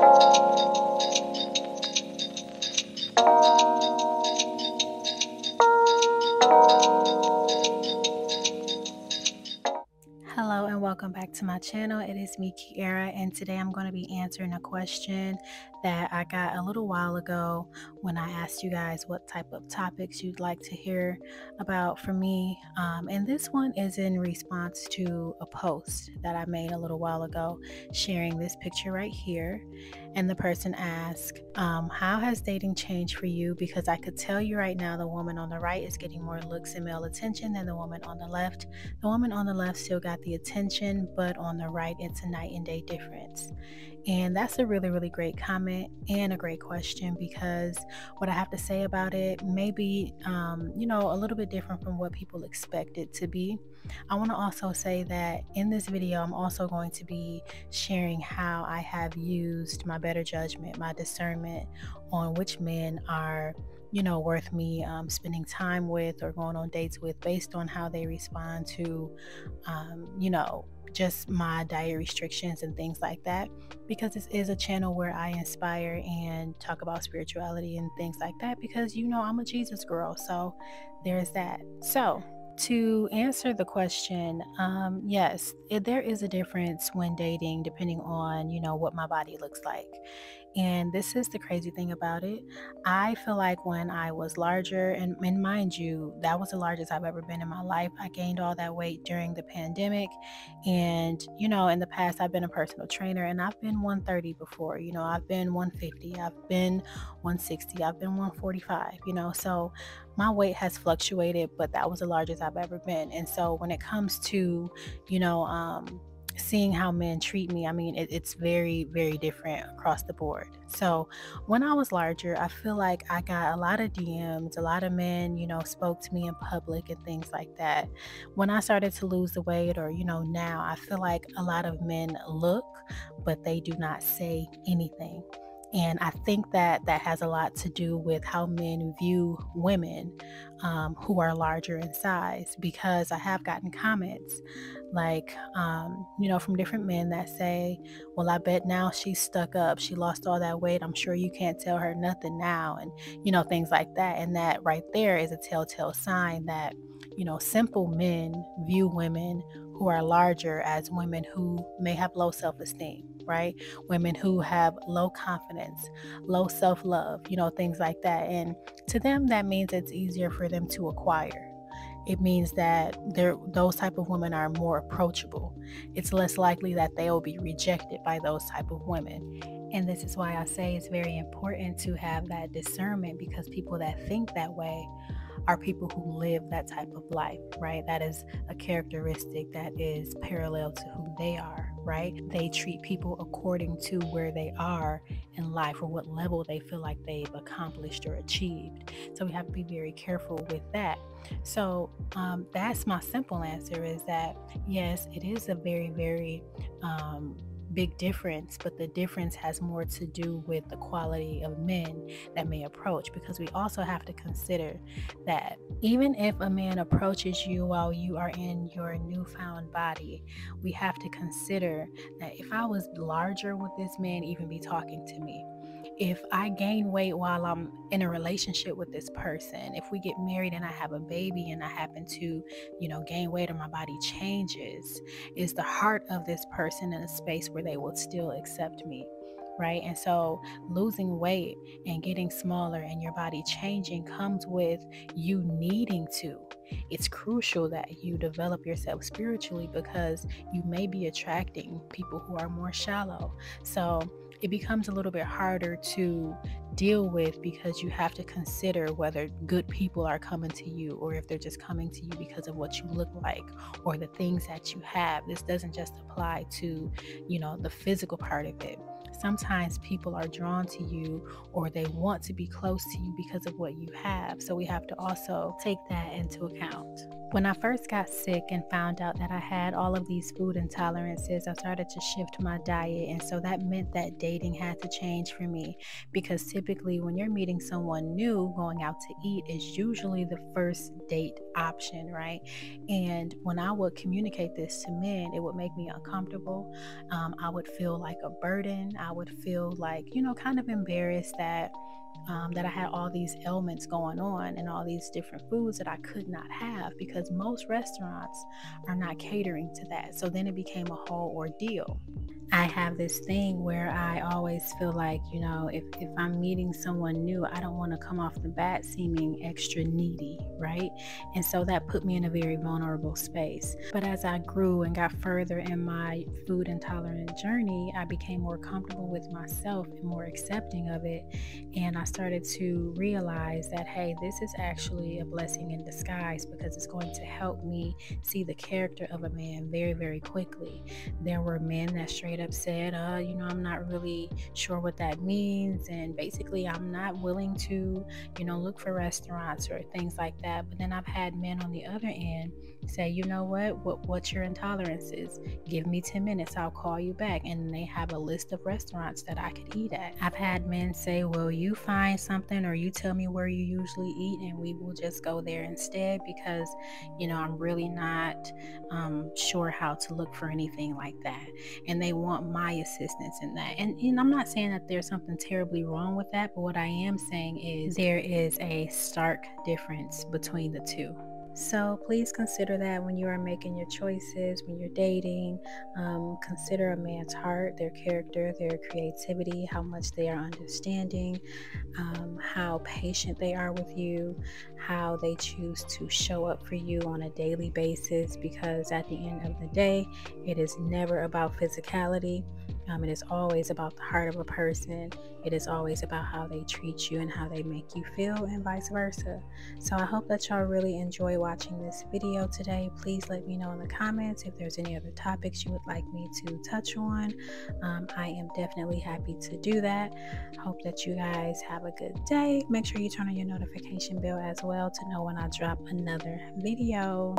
Hello and welcome back to my channel. It is me, Kiara, and today I'm going to be answering a question that I got a little while ago when I asked you guys what type of topics you'd like to hear about from me. And this one is in response to a post that I made a little while ago sharing this picture right here. And the person asked, how has dating changed for you? Because I could tell you right now, the woman on the right is getting more looks and male attention than the woman on the left. The woman on the left still got the attention, but on the right, it's a night and day difference. And that's a really, really great comment and a great question, because what I have to say about it may be, a little bit different from what people expect it to be. I want to also say that in this video, I'm also going to be sharing how I have used my better judgment, my discernment on which men are worth me spending time with or going on dates with, based on how they respond to, just my diet restrictions and things like that. Because this is a channel where I inspire and talk about spirituality and things like that, because I'm a Jesus girl. So there's that. So to answer the question, yes, there is a difference when dating, depending on, what my body looks like. And this is the crazy thing about it. I feel like when I was larger, and mind you, that was the largest I've ever been in my life. I gained all that weight during the pandemic. And, in the past, I've been a personal trainer, and I've been 130 before. I've been 150, I've been 160, I've been 145, so my weight has fluctuated, but that was the largest I've ever been. And so when it comes to, seeing how men treat me, it's very, very different across the board. So when I was larger, I feel like I got a lot of DMs, a lot of men, spoke to me in public and things like that. When I started to lose the weight, or, now I feel like a lot of men look, but they do not say anything. And I think that has a lot to do with how men view women who are larger in size, because I have gotten comments like, from different men that say, well, I bet now she's stuck up. She lost all that weight. I'm sure you can't tell her nothing now. And, things like that. And that right there is a telltale sign that, simple men view women who are larger as women who may have low self-esteem, right? Women who have low confidence, low self-love, things like that. And to them, that means it's easier for them to acquire. It means that those type of women are more approachable. It's less likely that they will be rejected by those type of women. And this is why I say it's very important to have that discernment, because people that think that way are people who live that type of life, right? That is a characteristic that is parallel to who they are, right? They treat people according to where they are in life, or what level they feel like they've accomplished or achieved. So we have to be very careful with that. So that's my simple answer, is that yes, it is a very, very big difference, but the difference has more to do with the quality of men that may approach, because we also have to consider that even if a man approaches you while you are in your newfound body, we have to consider that if I was larger, would this man even be talking to me? If I gain weight while I'm in a relationship with this person, if we get married and I have a baby and I happen to, gain weight or my body changes, is the heart of this person in a space where they will still accept me? Right? And so losing weight and getting smaller and your body changing comes with you needing to. It's crucial that you develop yourself spiritually, because you may be attracting people who are more shallow. So it becomes a little bit harder to deal with, because you have to consider whether good people are coming to you, or if they're just coming to you because of what you look like or the things that you have. This doesn't just apply to, the physical part of it. Sometimes people are drawn to you, or they want to be close to you because of what you have. So we have to also take that into account. When I first got sick and found out that I had all of these food intolerances, I started to shift my diet. And so that meant that dating had to change for me, because typically when you're meeting someone new, going out to eat is usually the first date option, right? And when I would communicate this to men, it would make me uncomfortable. I would feel like a burden. I would feel like, kind of embarrassed that I had all these ailments going on and all these different foods that I could not have, because most restaurants are not catering to that. So then it became a whole ordeal. I have this thing where I always feel like, if I'm meeting someone new, I don't want to come off the bat seeming extra needy, right? And so that put me in a very vulnerable space. But as I grew and got further in my food intolerant journey, I became more comfortable with myself and more accepting of it. And I started to realize that, hey, this is actually a blessing in disguise, because it's going to help me see the character of a man very, very quickly. There were men that straight up said, I'm not really sure what that means, and basically I'm not willing to, look for restaurants or things like that. But then I've had men on the other end say, what's your intolerances? Give me 10 minutes, I'll call you back. And they have a list of restaurants that I could eat at. I've had men say, well, you find something or you tell me where you usually eat and we will just go there instead, because I'm really not sure how to look for anything like that, and they want my assistance in that. And I'm not saying that there's something terribly wrong with that, but what I am saying is there is a stark difference between the two. So please consider that when you are making your choices, when you're dating. Consider a man's heart, their character, their creativity, how much they are understanding, how patient they are with you, how they choose to show up for you on a daily basis, because at the end of the day, it is never about physicality. It is always about the heart of a person. It is always about how they treat you and how they make you feel, and vice versa. So I hope that y'all really enjoy watching this video today. Please let me know in the comments if there's any other topics you would like me to touch on. I am definitely happy to do that. Hope that you guys have a good day. Make sure you turn on your notification bell as well to know when I drop another video.